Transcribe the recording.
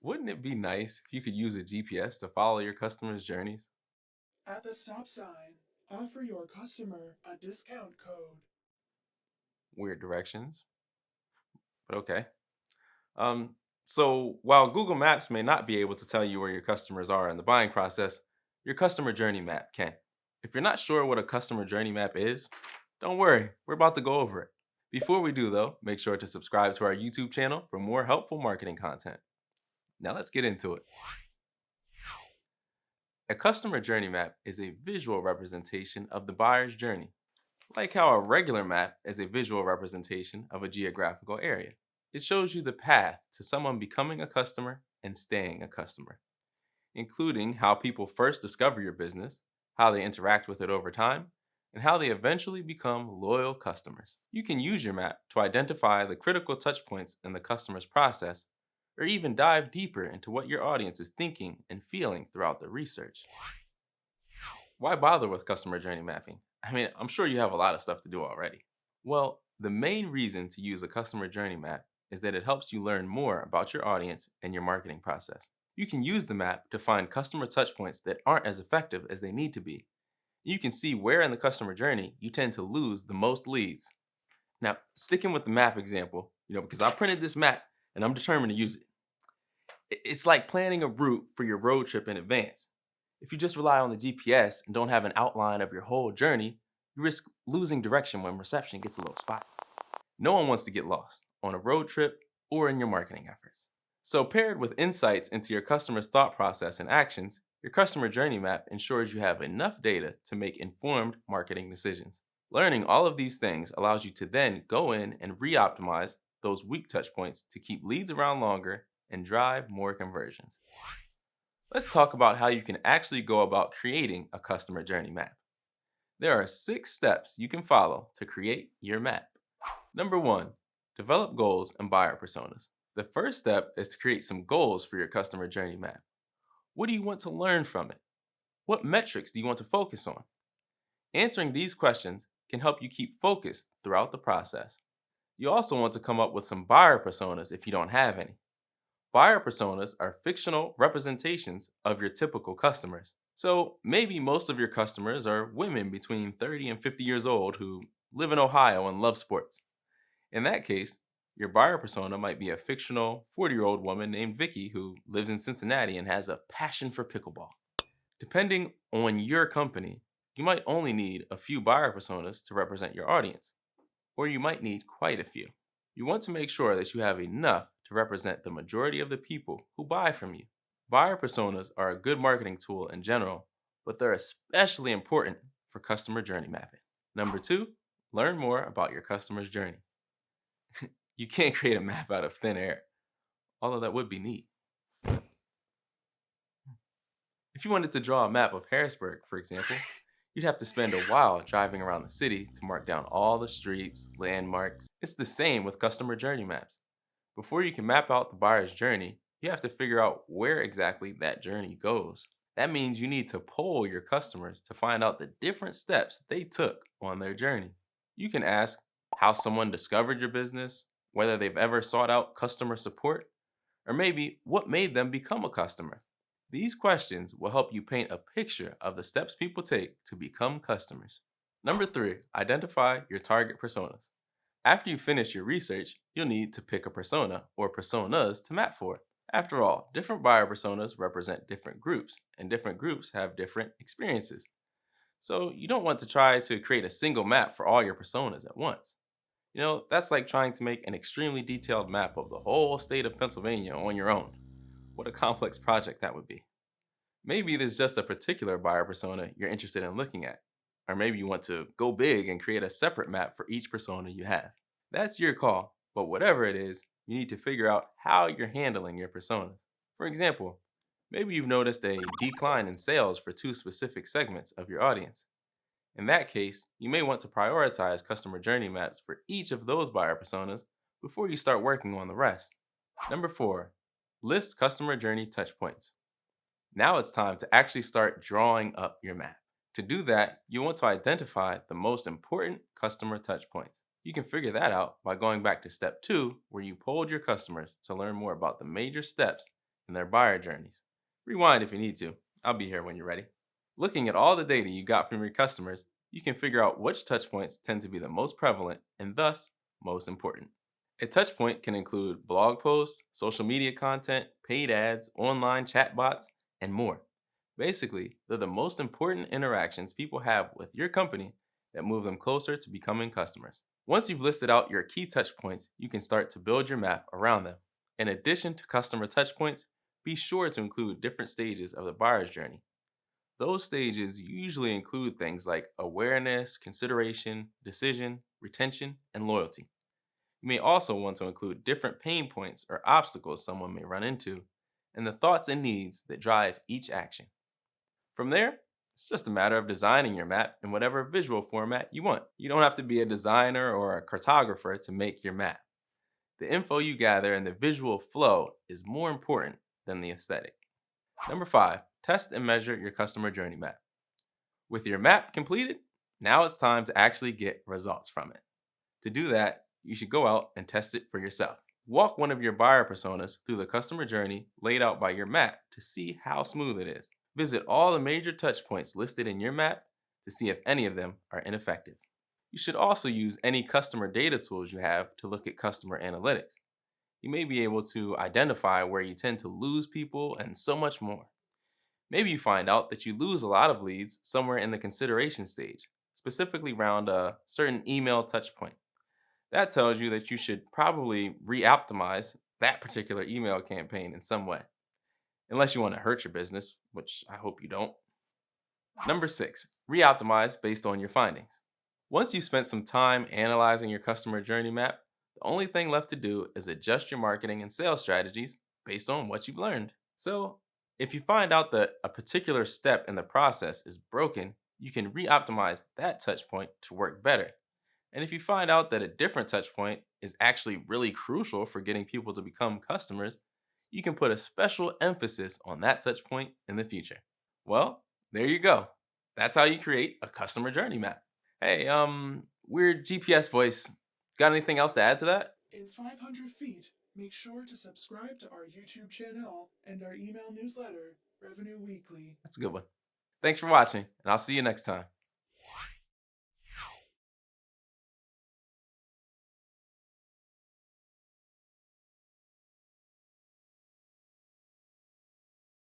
Wouldn't it be nice if you could use a GPS to follow your customers' journeys? At the stop sign, offer your customer a discount code. Weird directions, but okay. Um, so while Google Maps may not be able to tell you where your customers are in the buying process, your customer journey map can. If you're not sure what a customer journey map is, don't worry, we're about to go over it. Before we do, though, make sure to subscribe to our YouTube channel for more helpful marketing content. Now let's get into it. A customer journey map is a visual representation of the buyer's journey, like how a regular map is a visual representation of a geographical area. It shows you the path to someone becoming a customer and staying a customer, including how people first discover your business, how they interact with it over time, and how they eventually become loyal customers. You can use your map to identify the critical touch points in the customer's process, or even dive deeper into what your audience is thinking and feeling throughout the research. Why bother with customer journey mapping? I mean, I'm sure you have a lot of stuff to do already. Well, the main reason to use a customer journey map is that it helps you learn more about your audience and your marketing process. You can use the map to find customer touchpoints that aren't as effective as they need to be. You can see where in the customer journey you tend to lose the most leads. Now, sticking with the map example, because I printed this map and I'm determined to use it. It's like planning a route for your road trip in advance. If you just rely on the GPS and don't have an outline of your whole journey, you risk losing direction when reception gets a little spotty. No one wants to get lost on a road trip or in your marketing efforts. So, paired with insights into your customer's thought process and actions, your customer journey map ensures you have enough data to make informed marketing decisions. Learning all of these things allows you to then go in and re optimize those weak touch points to keep leads around longer and drive more conversions. Let's talk about how you can actually go about creating a customer journey map. There are 6 steps you can follow to create your map. Number 1, develop goals and buyer personas. The first step is to create some goals for your customer journey map. What do you want to learn from it? What metrics do you want to focus on? Answering these questions can help you keep focused throughout the process. You also want to come up with some buyer personas if you don't have any. Buyer personas are fictional representations of your typical customers. So maybe most of your customers are women between 30 and 50 years old who live in Ohio and love sports. In that case, your buyer persona might be a fictional 40-year-old woman named Vicky who lives in Cincinnati and has a passion for pickleball. Depending on your company, you might only need a few buyer personas to represent your audience, or you might need quite a few. You want to make sure that you have enough to represent the majority of the people who buy from you. Buyer personas are a good marketing tool in general, but they're especially important for customer journey mapping. Number 2, learn more about your customer's journey. You can't create a map out of thin air, although that would be neat. If you wanted to draw a map of Harrisburg, for example, you'd have to spend a while driving around the city to mark down all the streets, landmarks. It's the same with customer journey maps. Before you can map out the buyer's journey, you have to figure out where exactly that journey goes. That means you need to poll your customers to find out the different steps they took on their journey. You can ask how someone discovered your business, whether they've ever sought out customer support, or maybe what made them become a customer. These questions will help you paint a picture of the steps people take to become customers. Number 3, identify your target personas. After you finish your research, you'll need to pick a persona or personas to map for. After all, different buyer personas represent different groups, and different groups have different experiences. So you don't want to try to create a single map for all your personas at once. That's like trying to make an extremely detailed map of the whole state of Pennsylvania on your own. What a complex project that would be. Maybe there's just a particular buyer persona you're interested in looking at. Or maybe you want to go big and create a separate map for each persona you have. That's your call, but whatever it is, you need to figure out how you're handling your personas. For example, maybe you've noticed a decline in sales for 2 specific segments of your audience. In that case, you may want to prioritize customer journey maps for each of those buyer personas before you start working on the rest. Number 4, list customer journey touchpoints. Now it's time to actually start drawing up your map. To do that, you want to identify the most important customer touchpoints. You can figure that out by going back to step 2, where you polled your customers to learn more about the major steps in their buyer journeys. Rewind if you need to. I'll be here when you're ready. Looking at all the data you got from your customers, you can figure out which touchpoints tend to be the most prevalent and thus most important. A touchpoint can include blog posts, social media content, paid ads, online chatbots, and more. Basically, they're the most important interactions people have with your company that move them closer to becoming customers. Once you've listed out your key touchpoints, you can start to build your map around them. In addition to customer touchpoints, be sure to include different stages of the buyer's journey. Those stages usually include things like awareness, consideration, decision, retention, and loyalty. You may also want to include different pain points or obstacles someone may run into, and the thoughts and needs that drive each action. From there, it's just a matter of designing your map in whatever visual format you want. You don't have to be a designer or a cartographer to make your map. The info you gather and the visual flow is more important than the aesthetic. Number 5, test and measure your customer journey map. With your map completed, now it's time to actually get results from it. To do that, you should go out and test it for yourself. Walk one of your buyer personas through the customer journey laid out by your map to see how smooth it is. Visit all the major touch points listed in your map to see if any of them are ineffective. You should also use any customer data tools you have to look at customer analytics. You may be able to identify where you tend to lose people and so much more. Maybe you find out that you lose a lot of leads somewhere in the consideration stage, specifically around a certain email touchpoint. That tells you that you should probably re optimize that particular email campaign in some way, unless you want to hurt your business, which I hope you don't. Number 6, re optimize based on your findings. Once you've spent some time analyzing your customer journey map, the only thing left to do is adjust your marketing and sales strategies based on what you've learned. So, if you find out that a particular step in the process is broken, you can re optimize that touch point to work better. And if you find out that a different touch point is actually really crucial for getting people to become customers, you can put a special emphasis on that touch point in the future. Well, there you go. That's how you create a customer journey map. Hey, weird GPS voice. Got anything else to add to that? In 500 feet, make sure to subscribe to our YouTube channel and our email newsletter, Revenue Weekly. That's a good one. Thanks for watching, and I'll see you next time.